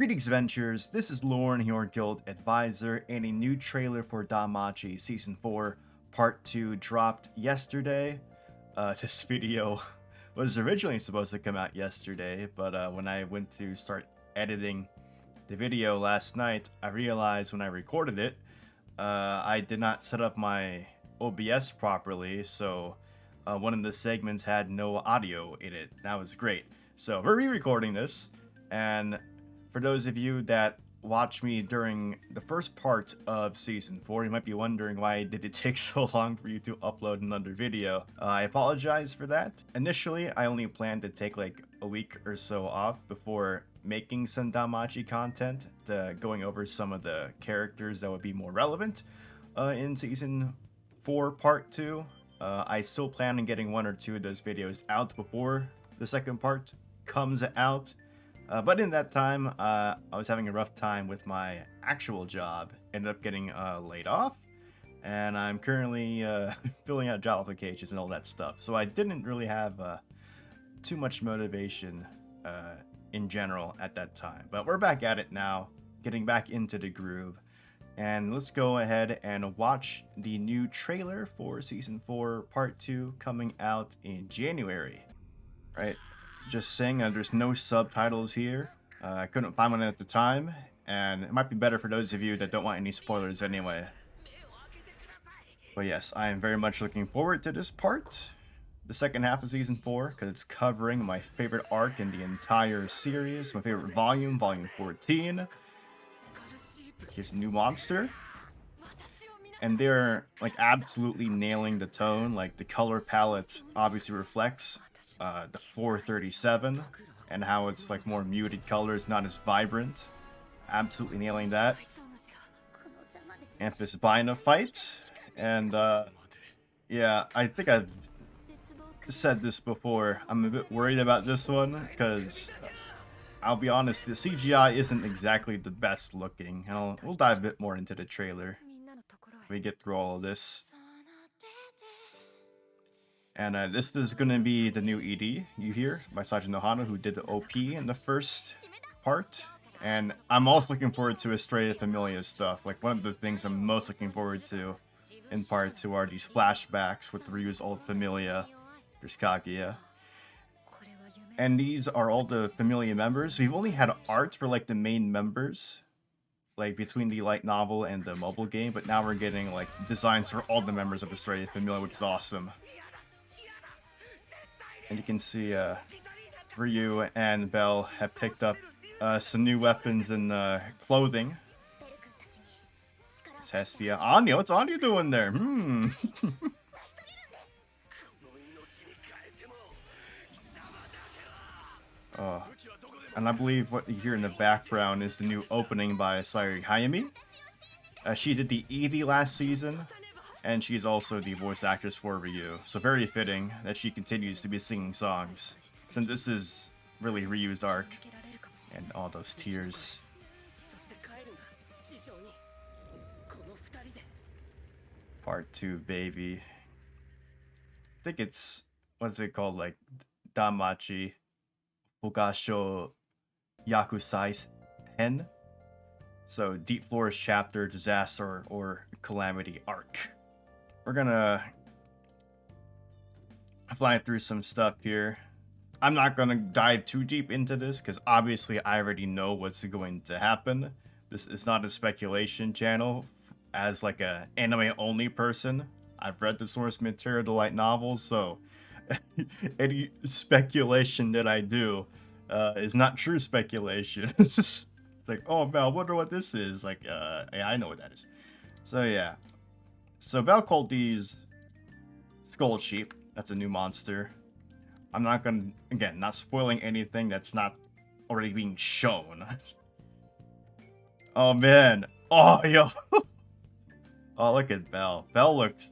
Greetings, Ventures. This is Lauren, your guild advisor, and a new trailer for DanMachi Season 4 Part 2 dropped yesterday. This video was originally supposed to come out yesterday, but when I went to start editing the video last night, I realized when I recorded it, I did not set up my OBS properly, so one of the segments had no audio in it. That was great. So we're re-recording this, and for those of you that watched me during the first part of Season 4, you might be wondering why did it take so long for you to upload another video. I apologize for that. Initially, I only planned to take like a week or so off before making some DanMachi content, going over some of the characters that would be more relevant in Season 4 Part 2. I still plan on getting one or two of those videos out before the second part comes out. But in that time, I was having a rough time with my actual job. Ended up getting laid off, and I'm currently filling out job applications and all that stuff. So I didn't really have too much motivation in general at that time. But we're back at it now, getting back into the groove. And let's go ahead and watch the new trailer for Season 4 Part 2 coming out in January. Right? Just saying, there's no subtitles here. I couldn't find one at the time, and it might be better for those of you that don't want any spoilers anyway. But yes, I am very much looking forward to this part, the second half of Season 4, because it's covering my favorite arc in the entire series, my favorite volume, Volume 14. Here's a new monster. And they're like absolutely nailing the tone, like the color palette obviously reflects the 437 and how it's like more muted colors, not as vibrant. Absolutely nailing that. Amphi's buying a fight, and yeah, I think I've said this before. I'm a bit worried about this one because I'll be honest, the CGI isn't exactly the best looking, and we'll dive a bit more into the trailer when we get through all of this. And this is going to be the new ED you hear by sajou hana, who did the OP in the first part. And I'm also looking forward to Astrea Familia stuff. Like, one of the things I'm most looking forward to in part 2 are these flashbacks with Ryu's old Familia. There's Kaguya. And these are all the Familia members. We've only had art for like the main members, like between the light novel and the mobile game, but now we're getting like designs for all the members of Astrea Familia, which is awesome. And you can see Ryu and Belle have picked up some new weapons and clothing. It's Astrea. Anya, what's Anya doing there? Oh. And I believe what you hear in the background is the new opening by Saori Hayami. She did the Eevee last season, and she's also the voice actress for Ryu, so very fitting that she continues to be singing songs, since this is really Ryu's arc, and all those tears. Part 2, baby. I think it's, what's it called, like, DanMachi Fugasho Yakusai Hen? So, Deep Forest Chapter, Disaster, or Calamity Arc. We're gonna fly through some stuff here. I'm not gonna dive too deep into this because obviously I already know what's going to happen. This is not a speculation channel. As like a anime only person, I've read the source material, the light novel, so any speculation that I do is not true speculation. It's like, oh, Belle, I wonder what this is. Like, yeah, I know what that is. So yeah. So Belle called these Skull Sheep. That's a new monster. I'm not gonna, again, not spoiling anything that's not already being shown. Oh man. Oh, yo. Oh, look at Belle. Belle looks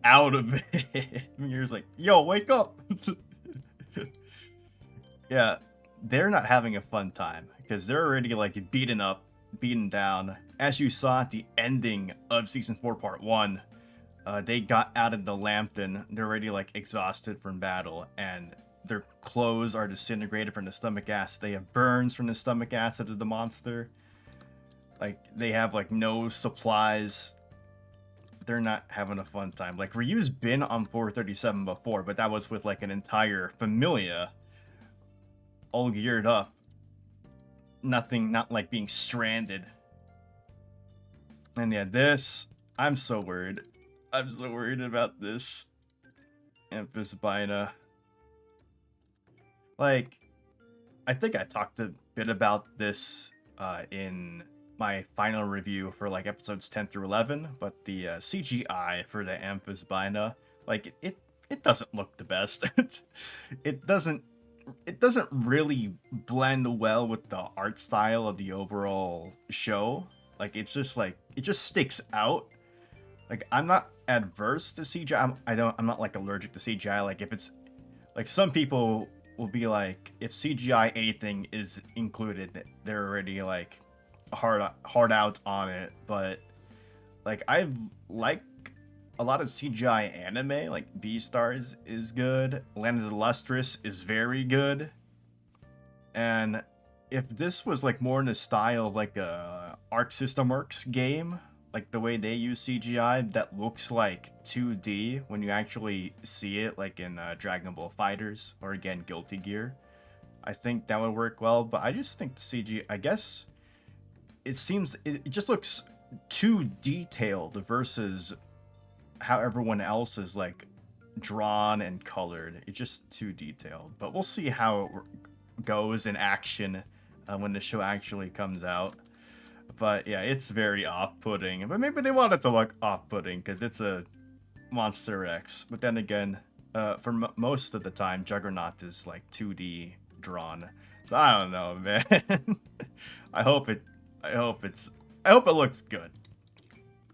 out of it. You're just like, yo, wake up. Yeah, they're not having a fun time because they're already like beaten up, beaten down. As you saw at the ending of Season 4 Part 1, they got out of the Lambton. They're already like exhausted from battle, and their clothes are disintegrated from the stomach acid. They have burns from the stomach acid of the monster. Like, they have, like, no supplies. They're not having a fun time. Like, Ryu's been on 437 before, but that was with, like, an entire Familia all geared up. Nothing, not like being stranded. And yeah, this, I'm so worried. I'm so worried about this. Amphisbaena. Like, I think I talked a bit about this in my final review for like episodes 10 through 11, but the CGI for the Amphisbaena, like it doesn't look the best. it doesn't really blend well with the art style of the overall show. Like, it's just like, it just sticks out. Like, I'm not adverse to CGI. I'm not like allergic to CGI. Like, if it's like, some people will be like, if CGI anything is included, they're already like hard out on it. But like, I like a lot of CGI anime. Like, Beastars is good, Land of the Lustrous is very good, and if this was like more in the style of like a Arc System Works game, like the way they use CGI that looks like 2D when you actually see it, like in Dragon Ball FighterZ or again Guilty Gear, I think that would work well. But I just think the CG, I guess, it seems it just looks too detailed versus how everyone else is like drawn and colored. It's just too detailed. But we'll see how it goes in action when the show actually comes out. But yeah, it's very off-putting. But maybe they want it to look off-putting because it's a Monster X. But then again, for most of the time, Juggernaut is like 2D drawn. So I don't know, man. I hope it looks good.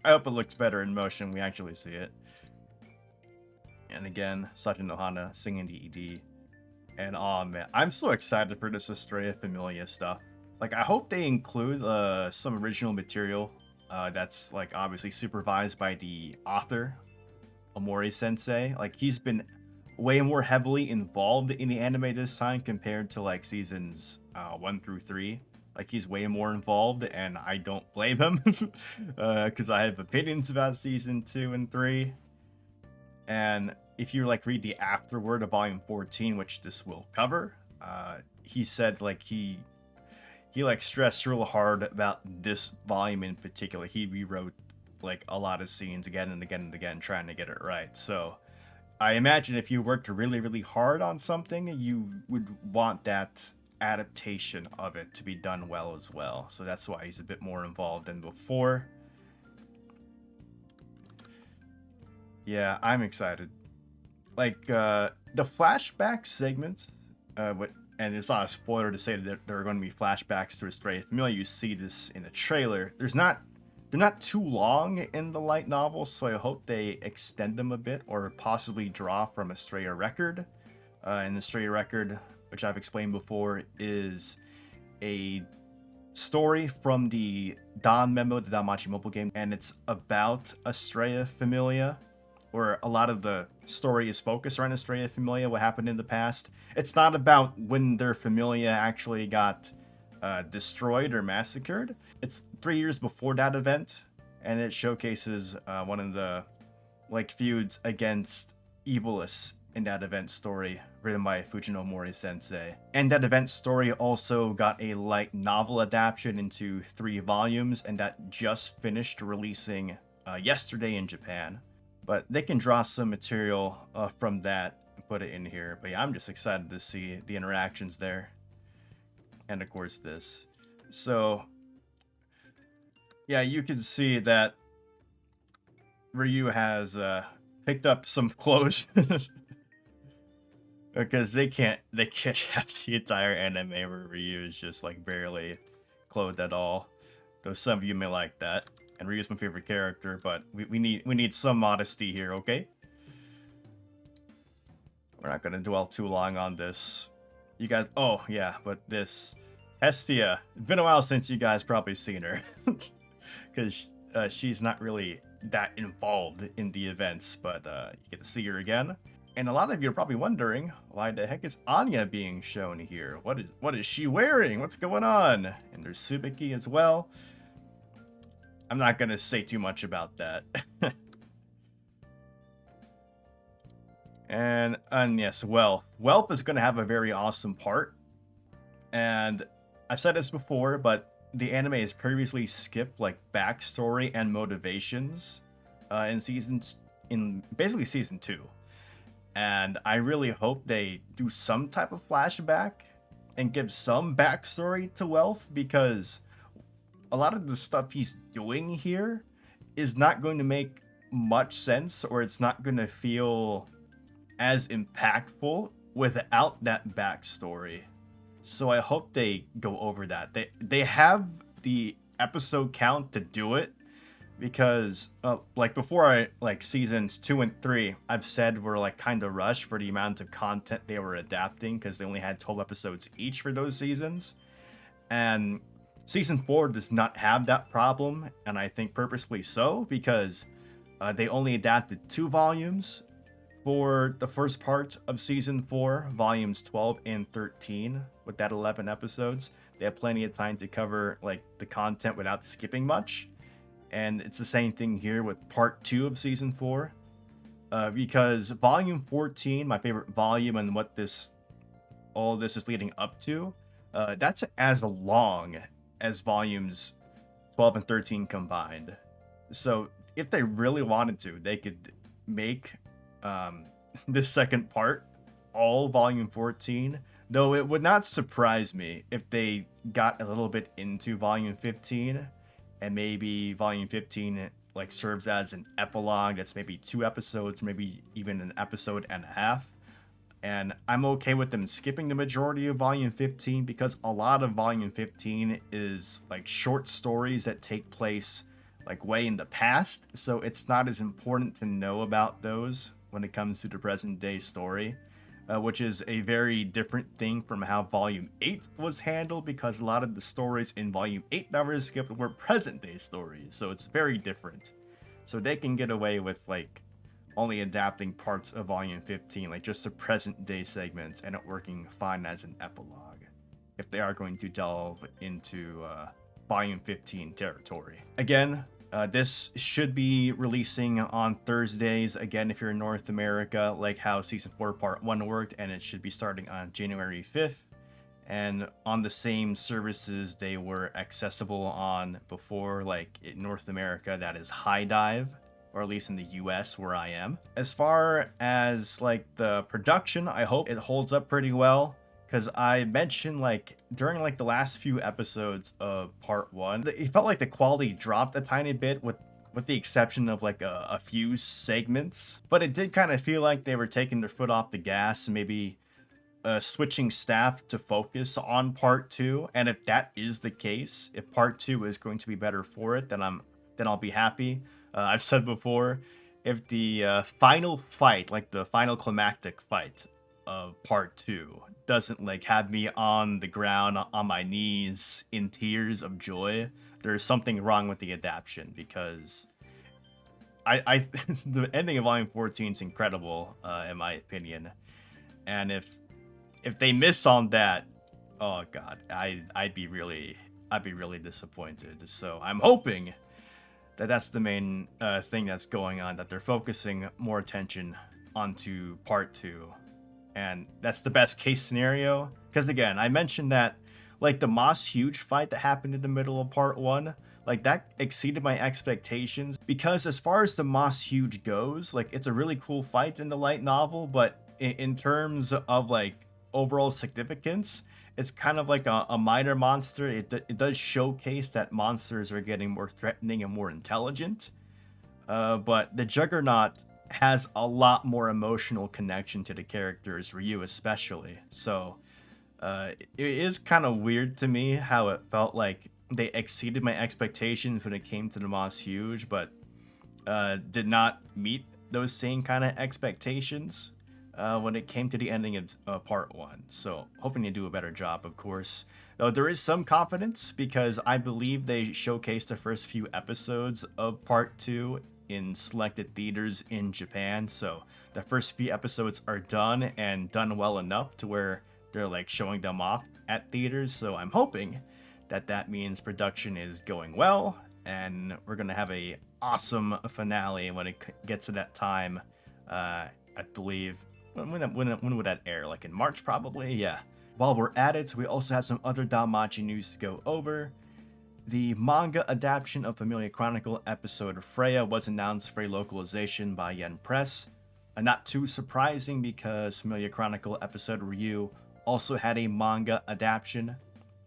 I hope it looks better in motion. We actually see it. And again, Sajou no Hana singing the ED. And oh man, I'm so excited for this Astrea Familia stuff. Like, I hope they include some original material that's like obviously supervised by the author, Omori Sensei. Like, he's been way more heavily involved in the anime this time compared to like seasons 1 through 3. Like, he's way more involved, and I don't blame him because I have opinions about season 2 and 3. And if you like read the afterword of volume 14, which this will cover, he said like he like stressed real hard about this volume in particular. He rewrote like a lot of scenes again and again and again, trying to get it right. So I imagine if you worked really, really hard on something, you would want that adaptation of it to be done well as well. So that's why he's a bit more involved than before. Yeah, I'm excited. Like, the flashback segments, and it's not a spoiler to say that there are going to be flashbacks to Astrea Familia. You see this in the trailer. They're not too long in the light novel, so I hope they extend them a bit, or possibly draw from Astrea Record. And Astrea Record, which I've explained before, is a story from the DanMemo, the DanMachi mobile game, and it's about Astrea Familia, where a lot of the story is focused around Astrea Familia, what happened in the past. It's not about when their Familia actually got destroyed or massacred. It's 3 years before that event, and it showcases one of the like feuds against Evilus in that event story, written by Fujino Mori Sensei. And that event story also got a light novel adaptation into 3 volumes, and that just finished releasing yesterday in Japan. But they can draw some material from that and put it in here. But yeah, I'm just excited to see the interactions there. And of course this. So yeah, you can see that Ryu has picked up some clothes. Because they can't have the entire anime where Ryu is just like barely clothed at all. Though some of you may like that. And Ryu's my favorite character, but we need some modesty here, okay? We're not gonna dwell too long on this. You guys, oh yeah, but this Hestia. It's been a while since you guys probably seen her, because she's not really that involved in the events, but you get to see her again. And a lot of you are probably wondering, why the heck is Anya being shown here? What is she wearing? What's going on? And there's Tsubaki as well. I'm not gonna say too much about that. and yes, Wealth is gonna have a very awesome part. And I've said this before, but the anime has previously skipped like backstory and motivations in basically season 2. And I really hope they do some type of flashback and give some backstory to Wealth, because a lot of the stuff he's doing here is not going to make much sense, or it's not going to feel as impactful without that backstory. So I hope they go over that. They have the episode count to do it, because like before, seasons 2 and 3, I've said were like kind of rushed for the amount of content they were adapting, because they only had 12 episodes each for those seasons. And season 4 does not have that problem, and I think purposely so, because they only adapted 2 volumes for the first part of season 4, volumes 12 and 13, with that 11 episodes. They have plenty of time to cover like the content without skipping much. And it's the same thing here with part 2 of season 4, because volume 14, my favorite volume, and what all this is leading up to, that's as long as volumes 12 and 13 combined. So if they really wanted to, they could make this second part all volume 14, though it would not surprise me if they got a little bit into volume 15, and maybe volume 15 like serves as an epilogue that's maybe 2 episodes, maybe even an episode and a half. And I'm okay with them skipping the majority of volume 15, because a lot of volume 15 is like short stories that take place like way in the past, so it's not as important to know about those when it comes to the present day story, which is a very different thing from how volume 8 was handled, because a lot of the stories in volume 8 that were skipped were present day stories, so it's very different. So they can get away with like only adapting parts of volume 15, like just the present day segments, and it working fine as an epilogue, if they are going to delve into volume 15 territory. Again, this should be releasing on Thursdays, again, if you're in North America, like how Season 4 Part 1 worked, and it should be starting on January 5th, and on the same services they were accessible on before, like in North America, that is HiDive, or at least in the US where I am. As far as like the production, I hope it holds up pretty well, because I mentioned like during like the last few episodes of part 1, it felt like the quality dropped a tiny bit, with the exception of like a few segments, but it did kind of feel like they were taking their foot off the gas, maybe switching staff to focus on part 2. And if that is the case, if part 2 is going to be better for it, then I'll be happy. I've said before, if the final fight, like the final climactic fight of part 2, doesn't like have me on the ground on my knees in tears of joy, there's something wrong with the adaptation, because I the ending of volume 14 is incredible, in my opinion, and if they miss on that, oh god, I'd be really disappointed. So I'm hoping that that's the main thing that's going on, that they're focusing more attention onto part 2. And that's the best case scenario. Because again, I mentioned that like the Moss Huge fight that happened in the middle of part 1, like that exceeded my expectations. Because as far as the Moss Huge goes, like it's a really cool fight in the light novel, but in terms of like overall significance, it's kind of like a minor monster. It does showcase that monsters are getting more threatening and more intelligent. But the Juggernaut has a lot more emotional connection to the characters, Ryu especially. So it is kind of weird to me how it felt like they exceeded my expectations when it came to the Moss Huge, but did not meet those same kind of expectations when it came to the ending of part 1. So hoping to do a better job, of course. Though there is some confidence, because I believe they showcased the first few episodes of part 2 in selected theaters in Japan. So the first few episodes are done and done well enough to where they're like showing them off at theaters. So I'm hoping that that means production is going well and we're gonna have a awesome finale when it gets to that time. I believe when would that air? Like in March, probably. Yeah. While we're at it, we also have some other DanMachi news to go over. The manga adaptation of Familia Chronicle episode Freya was announced for a localization by Yen Press. Not too surprising because Familia Chronicle episode Ryu also had a manga adaptation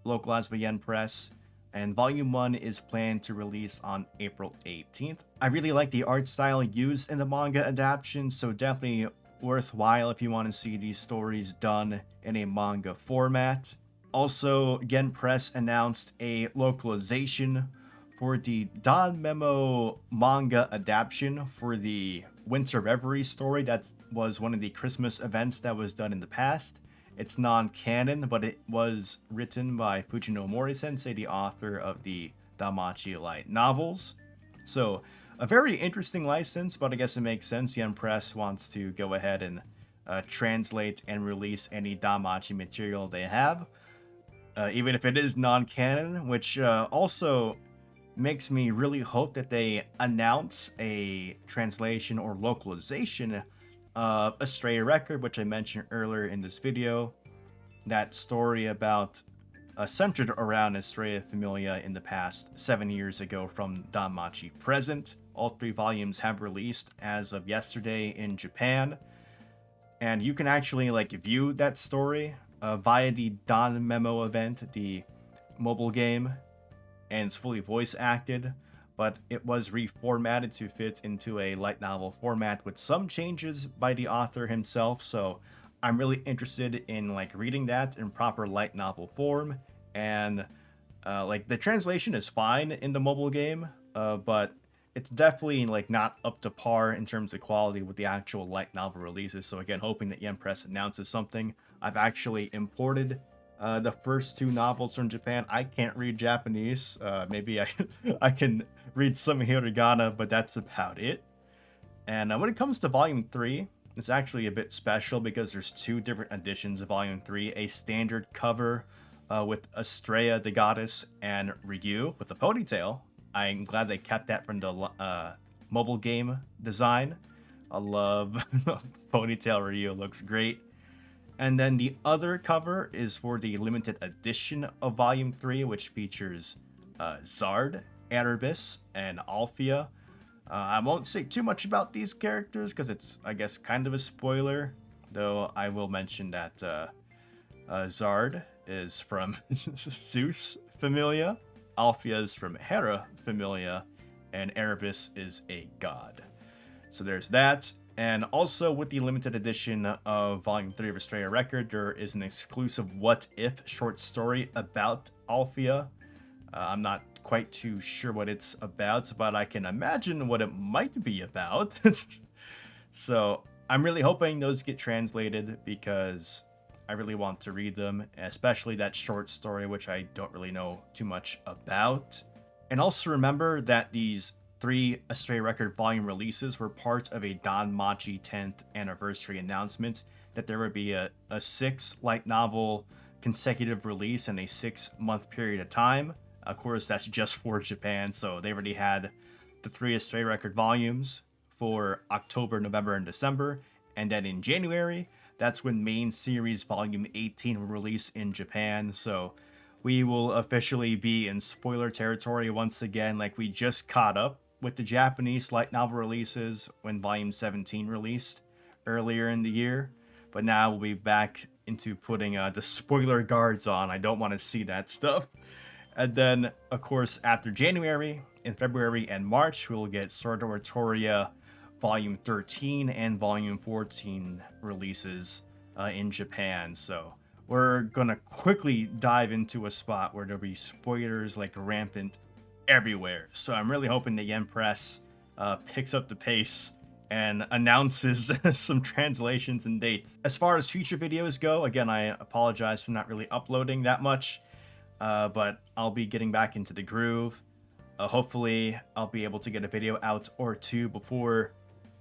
localized by Yen Press, and Volume 1 is planned to release on April 18th. I really like the art style used in the manga adaptation, so definitely worthwhile if you want to see these stories done in a manga format. Also, Yen Press announced a localization for the DanMemo manga adaptation for the Winter Reverie story that was one of the Christmas events that was done in the past. It's non-canon, but it was written by Fujino Mori-sensei, the author of the DanMachi light novels. So, a very interesting license, but I guess it makes sense. Yen Press wants to go ahead and translate and release any DanMachi material they have, even if it is non-canon, which also makes me really hope that they announce a translation or localization of Astrea record, which I mentioned earlier in this video. That story about centered around Astrea Familia in the past 7 years ago from DanMachi present. All 3 volumes have released as of yesterday in Japan, and you can actually like view that story via the DanMemo event, the mobile game, and it's fully voice acted, but it was reformatted to fit into a light novel format with some changes by the author himself. So I'm really interested in like reading that in proper light novel form, and like the translation is fine in the mobile game, but it's definitely like not up to par in terms of quality with the actual light novel releases. So again, hoping that Yen Press announces something. I've actually imported the first 2 novels from Japan. I can't read Japanese. Maybe I can read some hiragana, but that's about it. And when it comes to Volume 3, it's actually a bit special because there's 2 different editions of Volume 3. A standard cover with Astrea the goddess and Ryu with a ponytail. I'm glad they kept that from the mobile game design. I love ponytail Ryu, looks great. And then the other cover is for the limited edition of Volume 3, which features Zard, Erebus, and Althea. I won't say too much about these characters because it's, I guess, kind of a spoiler. Though I will mention that Zard is from Zeus Familia, Althea is from Hera Familia, and Erebus is a god. So there's that. And also with the limited edition of Volume 3 of Astrea Record, there is an exclusive What If short story about Althea. I'm not quite too sure what it's about, but I can imagine what it might be about. So I'm really hoping those get translated because I really want to read them, especially that short story, which I don't really know too much about. And also remember that these 3 Astrea Record volume releases were part of a DanMachi 10th anniversary announcement that there would be a 6 light novel consecutive release in a 6-month period of time. Of course, that's just for Japan, so they already had the 3 Astrea Record volumes for October, November, and December. And then in January, that's when main series volume 18 will release in Japan. So we will officially be in spoiler territory once again, like we just caught up with the Japanese light novel releases when volume 17 released earlier in the year. But now we'll be back into putting the spoiler guards on. I don't want to see that stuff. And then, of course, after January, in February and March, we'll get Sword Oratoria Volume 13 and Volume 14 releases in Japan. So we're going to quickly dive into a spot where there'll be spoilers like rampant everywhere. So I'm really hoping the Yen Press picks up the pace and announces some translations and dates. As far as future videos go, again, I apologize for not really uploading that much, but I'll be getting back into the groove. Hopefully, I'll be able to get a video out or two before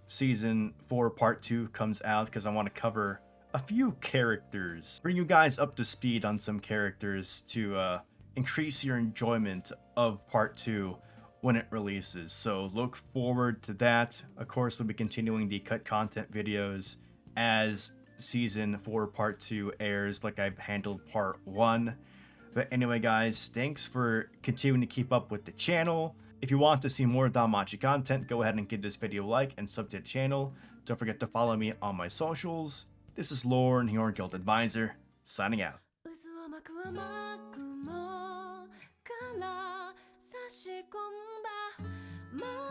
Season 4 Part 2 comes out, because I want to cover a few characters. Bring you guys up to speed on some characters to increase your enjoyment of Part 2 when it releases. So look forward to that. Of course, we'll be continuing the cut content videos as Season 4 Part 2 airs, like I've handled Part 1. But anyway, guys, thanks for continuing to keep up with the channel. If you want to see more DanMachi content, go ahead and give this video a like and sub to the channel. Don't forget to follow me on my socials. This is Lauren, your Guild Advisor, signing out. "もう